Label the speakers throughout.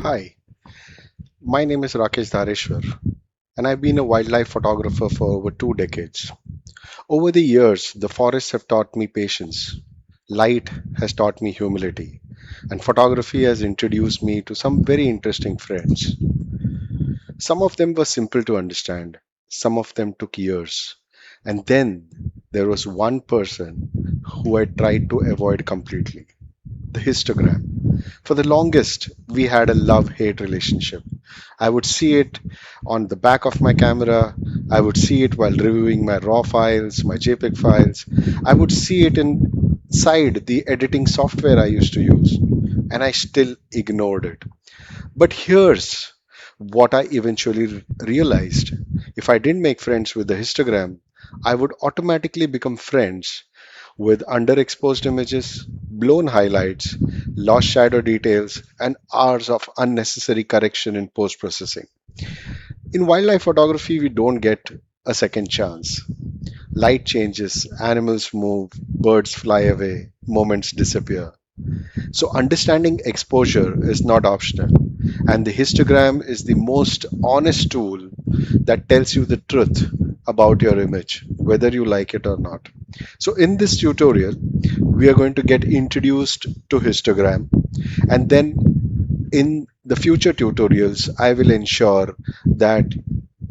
Speaker 1: Hi, my name is Rakesh Dhareshwar, and I've been a wildlife photographer for over 2 decades. Over the years, the forests have taught me patience, light has taught me humility, and photography has introduced me to some very interesting friends. Some of them were simple to understand, some of them took years, and then there was one person who I tried to avoid completely, the histogram. For the longest, we had a love hate relationship. I would see it on the back of my camera. I would see it while reviewing my RAW files, my JPEG files. I would see it inside the editing software I used to use, and I still ignored it. But here's what I eventually realized. If I didn't make friends with the histogram, I would automatically become friends with underexposed images, blown highlights, lost shadow details, and hours of unnecessary correction in post processing. In wildlife photography, we don't get a second chance. Light changes, animals move, birds fly away, moments disappear. So, understanding exposure is not optional, and the histogram is the most honest tool that tells you the truth about your image, whether you like it or not. So, in this tutorial, we are going to get introduced to histogram, and then in the future tutorials, I will ensure that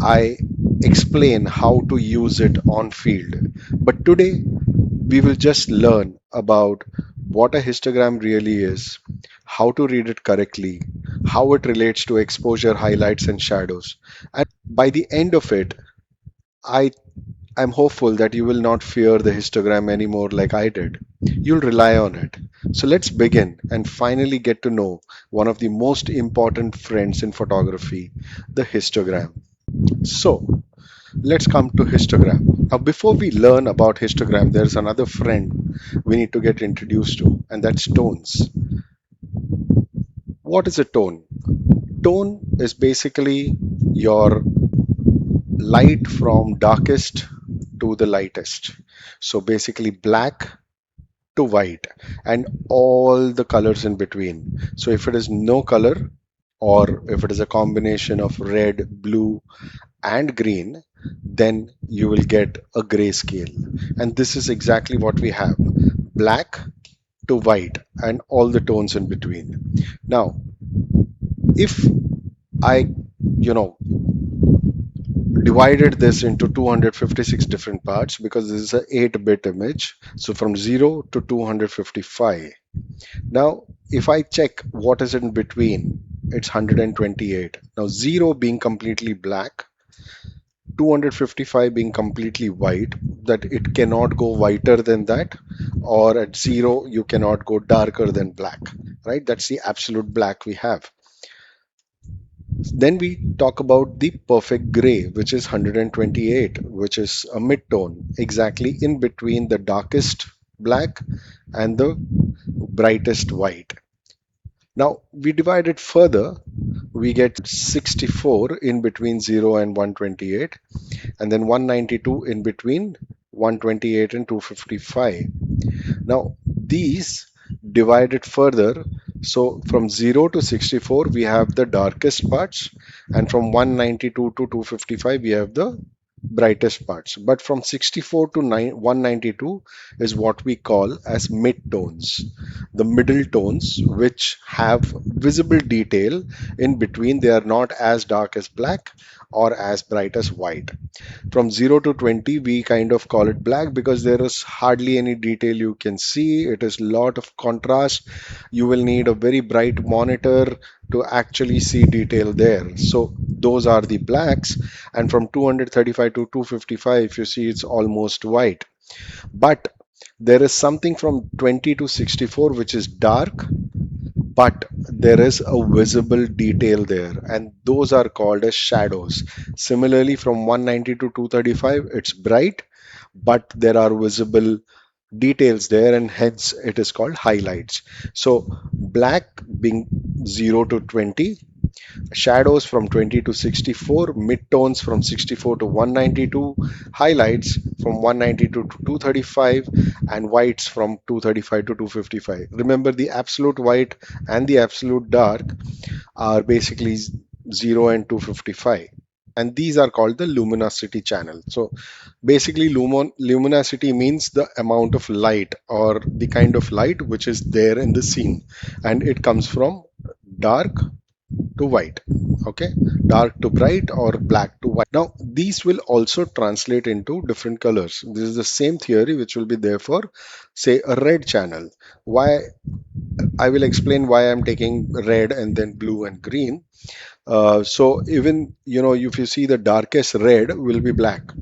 Speaker 1: I explain how to use it on field. But today, we will just learn about what a histogram really is, how to read it correctly, how it relates to exposure, highlights, and shadows. And by the end of it, I am hopeful that you will not fear the histogram anymore like I did. You'll rely on it. So let's begin and finally get to know one of the most important friends in photography, the histogram. So let's come to histogram. Now, before we learn about histogram, there's another friend we need to get introduced to, and that's tones. What is a tone? Tone is basically your light from darkest to the lightest. So basically black to white and all the colors in between. So if it is no color or if it is a combination of red, blue, and green, then you will get a grayscale. And this is exactly what we have, black to white and all the tones in between. Now, if I, you know, divided this into 256 different parts because this is a 8-bit image. So from 0 to 255. Now, if I check what is in between, it's 128. Now, 0 being completely black, 255 being completely white, that it cannot go whiter than that, or at 0, you cannot go darker than black, right? That's the absolute black we have. Then we talk about the perfect gray, which is 128, which is a mid-tone, exactly in between the darkest black and the brightest white. Now we divide it further, we get 64 in between 0 and 128, and then 192 in between 128 and 255. Now these divided further, so from 0 to 64 we have the darkest parts, and from 192 to 255 we have the brightest parts. But from 64 to 192 is what we call as mid-tones, the middle tones which have visible detail in between. They are not as dark as black or as bright as white. From 0 to 20 we kind of call it black because there is hardly any detail you can see. It is a lot of contrast. You will need a very bright monitor to actually see detail there. So those are the blacks. And from 235 to 255, if you see, it's almost white. But there is something from 20 to 64 which is dark, but there is a visible detail there, and those are called as shadows. Similarly, from 190 to 235, it's bright, but there are visible details there, and hence it is called highlights. So black being 0 to 20, shadows from 20 to 64, midtones from 64 to 192, highlights from 192 to 235, and whites from 235 to 255. Remember, the absolute white and the absolute dark are basically 0 and 255. And these are called the luminosity channel. So basically, luminosity means the amount of light or the kind of light which is there in the scene, and it comes from dark to white. Okay, dark to bright or black to white. Now these will also translate into different colors. This is the same theory which will be there for, say, a red channel. Why? I will explain why I'm taking red and then blue and green. So even, if you see, the darkest red will be black.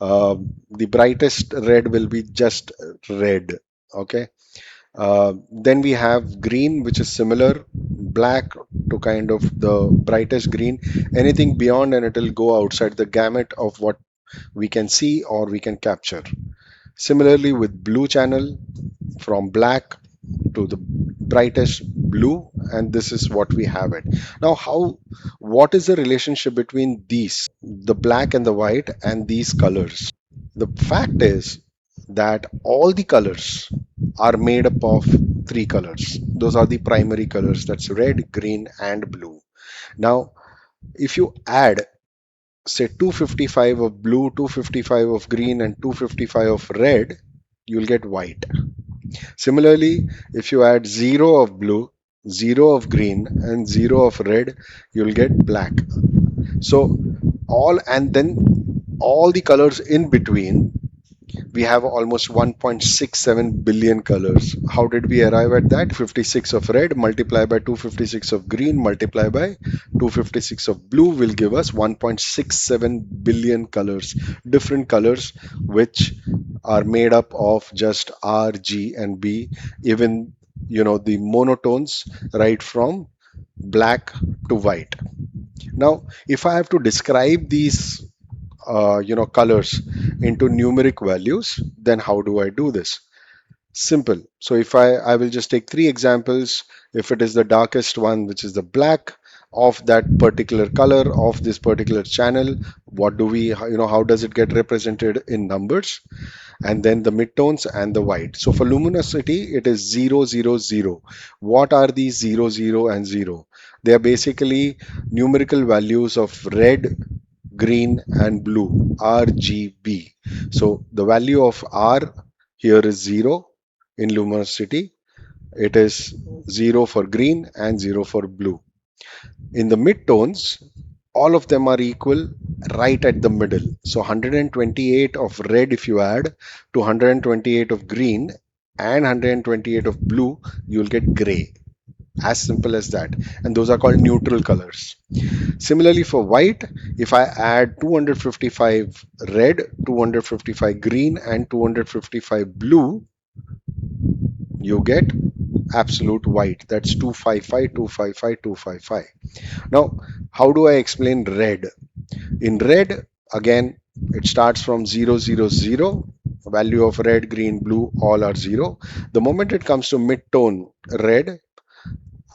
Speaker 1: The brightest red will be just red. Okay. Then we have green, which is similar, black to kind of the brightest green. Anything beyond, and it will go outside the gamut of what we can see or we can capture. Similarly, with blue channel, from black to the brightest blue, and this is what we have it. Now, what is the relationship between these, the black and the white, and these colors? The fact is that all the colors are made up of three colors. Those are the primary colors. That's red, green, and blue. Now, if you add, say, 255 of blue, 255 of green, and 255 of red, you'll get white. Similarly, if you add 0 of blue, 0 of green, and 0 of red, you'll get black. So and then all the colors in between, we have almost 1.67 billion colors. How did we arrive at that? 56 of red multiplied by 256 of green multiplied by 256 of blue will give us 1.67 billion colors, different colors which are made up of just R, G, and B. Even, the monotones, right from black to white. Now, if I have to describe these colors into numeric values, then how do I do this? Simple. So if I will just take three examples. If it is the darkest one, which is the black of that particular color of this particular channel, what do we, how does it get represented in numbers? And then the midtones and the white. So for luminosity, it is 0, 0, 0. What are these 0, 0, and 0? They are basically numerical values of red, green, and blue, RGB. So the value of R here is 0 in luminosity. It is 0 for green and 0 for blue. In the midtones, all of them are equal right at the middle. So 128 of red, if you add to 128 of green and 128 of blue, you'll get gray. As simple as that. And those are called neutral colors. Similarly for white, if I add 255 red, 255 green, and 255 blue, you get absolute white. That's 255, 255, 255. Now, how do I explain red? In red, again, it starts from 0, 0, 0. Value of red, green, blue, all are 0. The moment it comes to mid-tone red,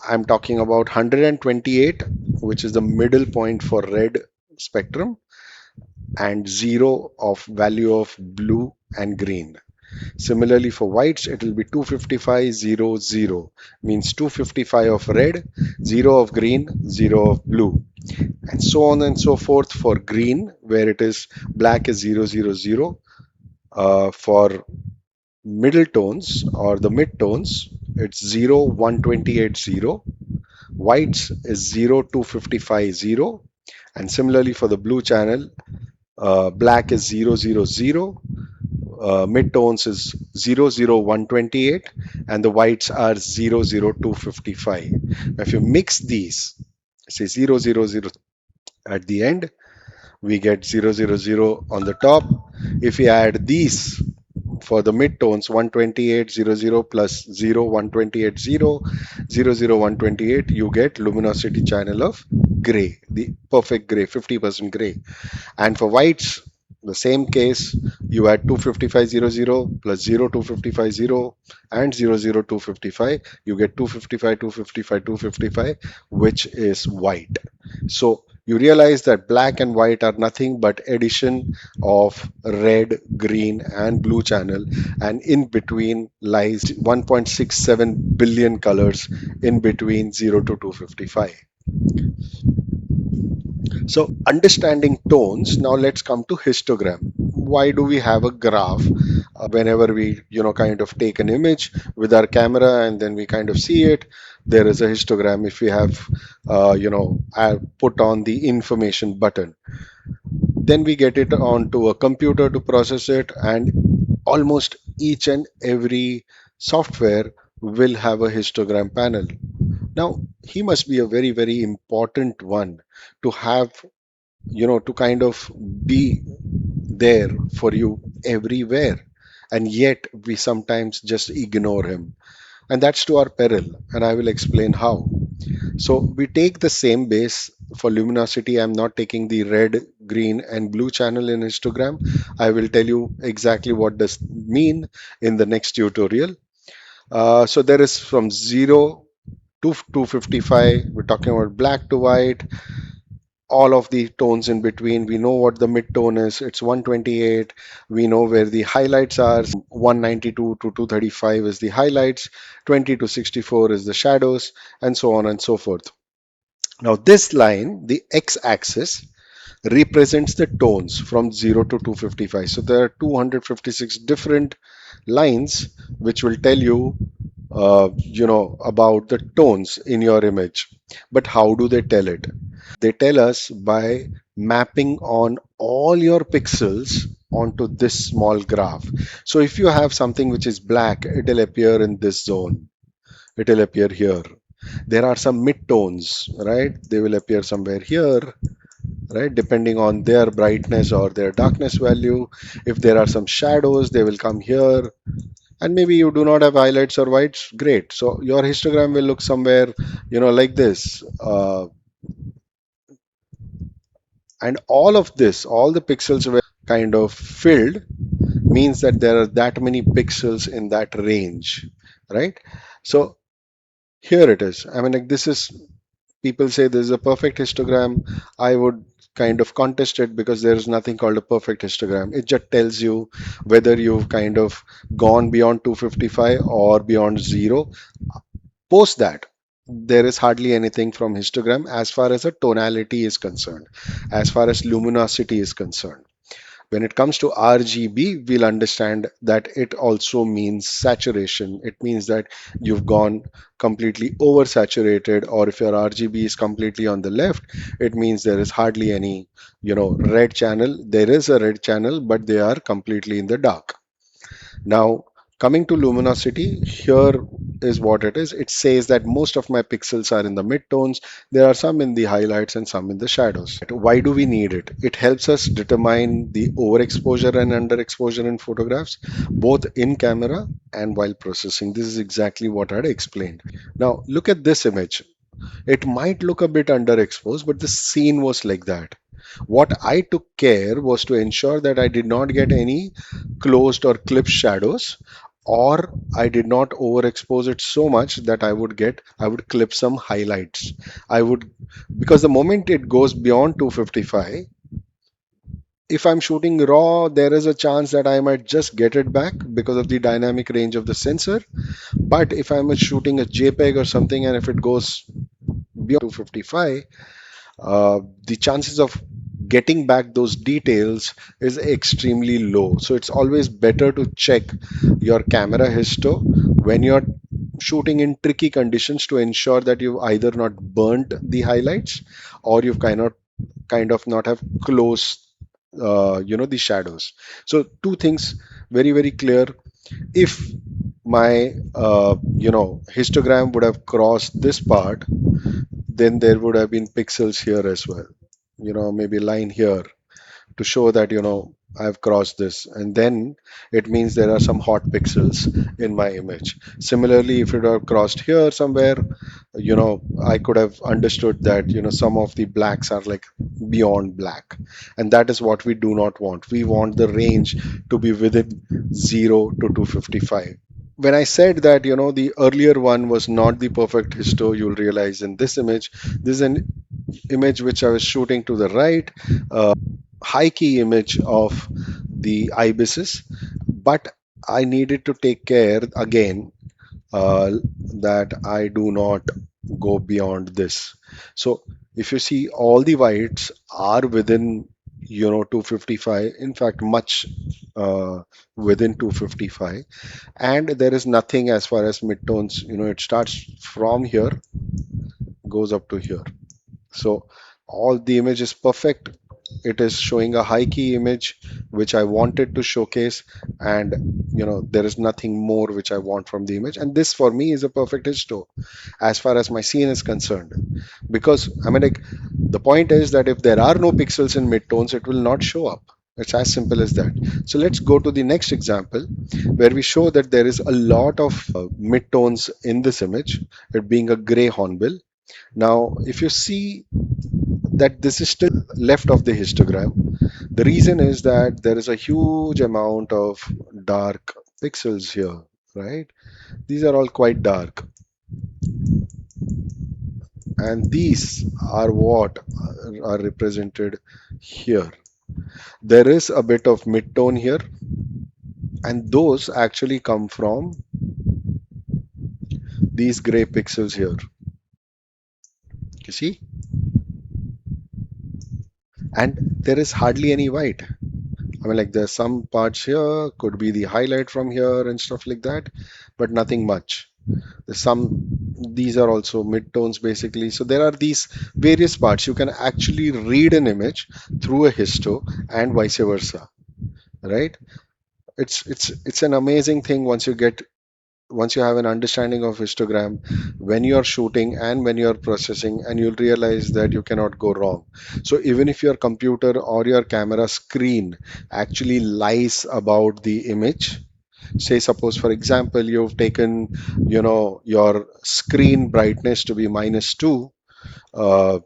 Speaker 1: I'm talking about 128, which is the middle point for red spectrum, and 0 of value of blue and green. Similarly for whites, it will be 255, 0, 0. Means 255 of red, 0 of green, 0 of blue. And so on and so forth for green, where it is black is 0, 0, 0. For middle tones or the mid tones, it's 0, 128, 0. Whites is 0, 255, 0. And similarly for the blue channel, black is 0, 0, 0. Midtones is 0, 0, 128, and the whites are 0, 0, 255. Now, if you mix these, say 0, 0, 0 at the end, we get 0, 0, 0 on the top. If we add these for the midtones, 128, 0, 0 plus 0, 128, 0, 0, 0, 128, you get luminosity channel of gray, the perfect gray, 50% gray. And for whites, The same case, you add 25500 plus 02550 and 00255, you get 255, 255, 255, which is white. So you realize that black and white are nothing but addition of red, green, and blue channel, and in between lies 1.67 billion colors in between 0 to 255. So understanding tones, now let's come to histogram. Why do we have a graph whenever we, kind of take an image with our camera and then we kind of see it? There is a histogram if we have, put on the information button. Then we get it onto a computer to process it, and almost each and every software will have a histogram panel. Now, he must be a very, very important one to have, to kind of be there for you everywhere. And yet we sometimes just ignore him. And that's to our peril. And I will explain how. So we take the same base for luminosity. I'm not taking the red, green, and blue channel in histogram. I will tell you exactly what does mean in the next tutorial. So there is from 0 to 255. We're talking about black to white, all of the tones in between. We know what the mid tone is. It's 128. We know where the highlights are. 192 to 235 is the highlights. 20 to 64 is the shadows, and so on and so forth. Now, this line, the x-axis, represents the tones from 0 to 255. So there are 256 different lines which will tell you, about the tones in your image. But how do they tell it? They tell us by mapping on all your pixels onto this small graph. So if you have something which is black, it will appear in this zone. It will appear here. There are some mid-tones, right? They will appear somewhere here, right? Depending on their brightness or their darkness value. If there are some shadows, they will come here. And maybe you do not have highlights or whites, great. So your histogram will look somewhere, like this. And all of this, all the pixels were kind of filled, means that there are that many pixels in that range, right? So here it is. I mean, like, this is, people say this is a perfect histogram. I would kind of contest it because there is nothing called a perfect histogram. It just tells you whether you've kind of gone beyond 255 or beyond zero. Post that, there is hardly anything from histogram as far as a tonality is concerned, as far as luminosity is concerned. When it comes to RGB, we'll understand that it also means saturation. It means that you've gone completely oversaturated, or if your RGB is completely on the left, it means there is hardly any, red channel. There is a red channel, but they are completely in the dark. Now, coming to luminosity, here is what it is. It says that most of my pixels are in the midtones. There are some in the highlights and some in the shadows. Why do we need it? It helps us determine the overexposure and underexposure in photographs, both in camera and while processing. This is exactly what I had explained. Now, look at this image. It might look a bit underexposed, but the scene was like that. What I took care was to ensure that I did not get any closed or clipped shadows, or I did not overexpose it so much that I would clip some highlights. I would, because the moment it goes beyond 255, if I'm shooting raw, there is a chance that I might just get it back because of the dynamic range of the sensor. But if I'm shooting a JPEG or something, and if it goes beyond 255, the chances of getting back those details is extremely low. So it's always better to check your camera histo when you're shooting in tricky conditions to ensure that you've either not burnt the highlights or you've kind of not have close the shadows. So two things very, very clear. If my histogram would have crossed this part, then there would have been pixels here as well, maybe line here to show that I've crossed this, and then it means there are some hot pixels in my image. Similarly, if it have crossed here somewhere, I could have understood that, some of the blacks are like beyond black. And that is what we do not want. We want the range to be within 0 to 255. When I said that, the earlier one was not the perfect histo, you'll realize in this image, this is an image which I was shooting to the right, high key image of the ibises, but I needed to take care again uh, that I do not go beyond this. So if you see, all the whites are within 255, in fact much within 255, and there is nothing as far as midtones. It starts from here, goes up to here. So all the image is perfect. It is showing a high key image which I wanted to showcase, and there is nothing more which I want from the image. And this for me is a perfect histo as far as my scene is concerned. Because I mean, like, the point is that if there are no pixels in midtones, it will not show up. It's as simple as that. So let's go to the next example where we show that there is a lot of midtones in this image, it being a gray hornbill. Now, if you see that this is still left of the histogram, the reason is that there is a huge amount of dark pixels here, right? These are all quite dark, and these are what are represented here. There is a bit of mid-tone here, and those actually come from these gray pixels here. You see? And there is hardly any white. I mean, like, there's some parts here, could be the highlight from here and stuff like that, but nothing much. There's these are also midtones basically. So there are these various parts. You can actually read an image through a histo and vice versa, right? It's an amazing thing once you have an understanding of histogram, when you're shooting and when you're processing, and you'll realize that you cannot go wrong. So even if your computer or your camera screen actually lies about the image, say suppose for example you've taken your screen brightness to be -2, uh,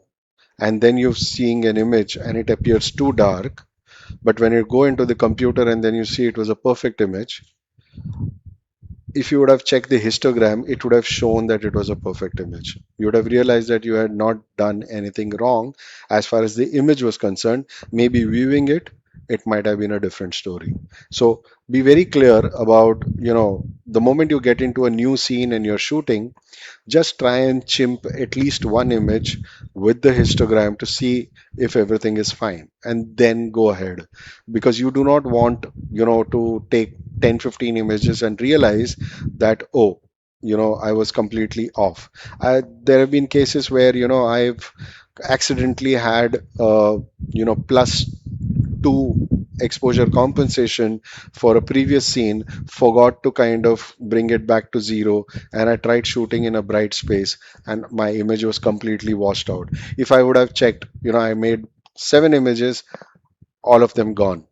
Speaker 1: and then you're seeing an image and it appears too dark, but when you go into the computer and then you see it was a perfect image, if you would have checked the histogram, it would have shown that it was a perfect image. You would have realized that you had not done anything wrong as far as the image was concerned. Maybe viewing it, it might have been a different story. So be very clear about, the moment you get into a new scene and you're shooting, just try and chimp at least one image with the histogram to see if everything is fine, and then go ahead, because you do not want to take 10-15 images and realize that, oh, I was completely off. There have been cases where I've accidentally had +2 exposure compensation for a previous scene, forgot to kind of bring it back to 0, and I tried shooting in a bright space and my image was completely washed out. If I would have checked, I made 7 images, all of them gone.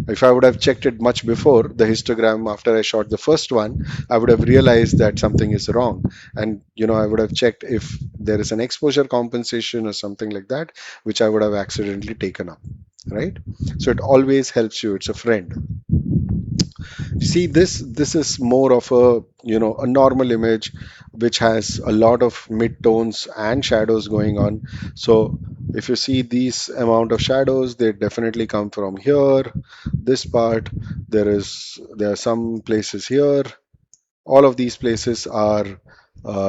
Speaker 1: If I would have checked it much before the histogram after I shot the first one, I would have realized that something is wrong. And I would have checked if there is an exposure compensation or something like that, which I would have accidentally taken up. Right? So it always helps you. It's a friend. See, this is more of a normal image which has a lot of midtones and shadows going on. So if you see these amount of shadows, they definitely come from here, this part. There are some places here. All of these places are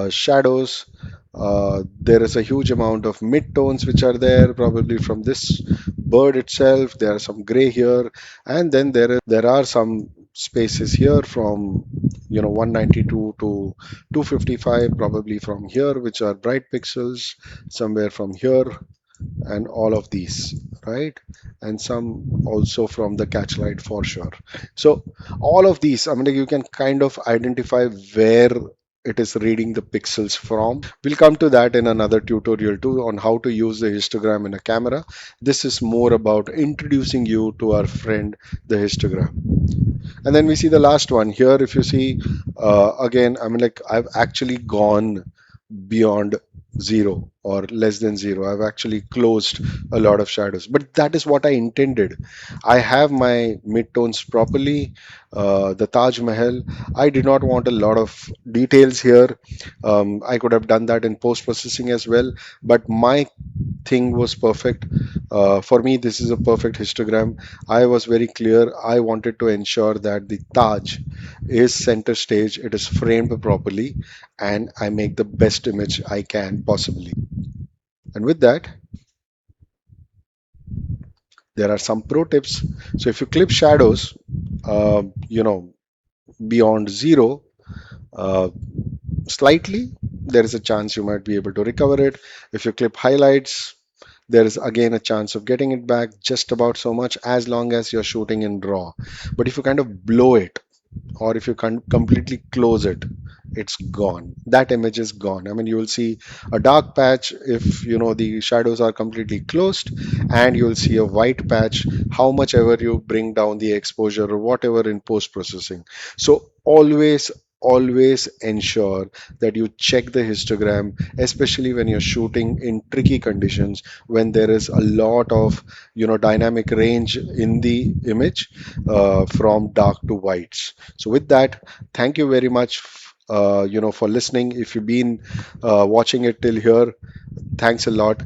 Speaker 1: shadows. There is a huge amount of midtones which are there, probably from this bird itself. There are some gray here, and then there are some spaces here from 192 to 255, probably from here, which are bright pixels, somewhere from here, and all of these, right? And some also from the catch light for sure. So all of these, I mean, like, you can kind of identify where it is reading the pixels from. We'll come to that in another tutorial too, on how to use the histogram in a camera. This is more about introducing you to our friend, the histogram. And then we see the last one here. If you see, again, I mean, like, I've actually gone beyond zero or less than zero. I've actually closed a lot of shadows, but that is what I intended. I have my midtones properly. The Taj Mahal, I did not want a lot of details here. I could have done that in post processing as well, but my thing was perfect. For me, this is a perfect histogram. I was very clear. I wanted to ensure that the Taj is center stage, it is framed properly, and I make the best image I can possibly. And with that, there are some pro tips. So if you clip shadows, you know, beyond zero, uh, slightly, there is a chance you might be able to recover it. If you clip highlights, there is again a chance of getting it back just about so much as long as you're shooting in raw. But if you kind of blow it, or if you can completely close it, it's gone. That image is gone. I mean, you will see a dark patch if the shadows are completely closed, and you'll see a white patch how much ever you bring down the exposure or whatever in post processing. So always ensure that you check the histogram, especially when you're shooting in tricky conditions, when there is a lot of dynamic range in the image, from dark to whites. So with that, thank you very much, for listening. If you've been watching it till here, thanks a lot.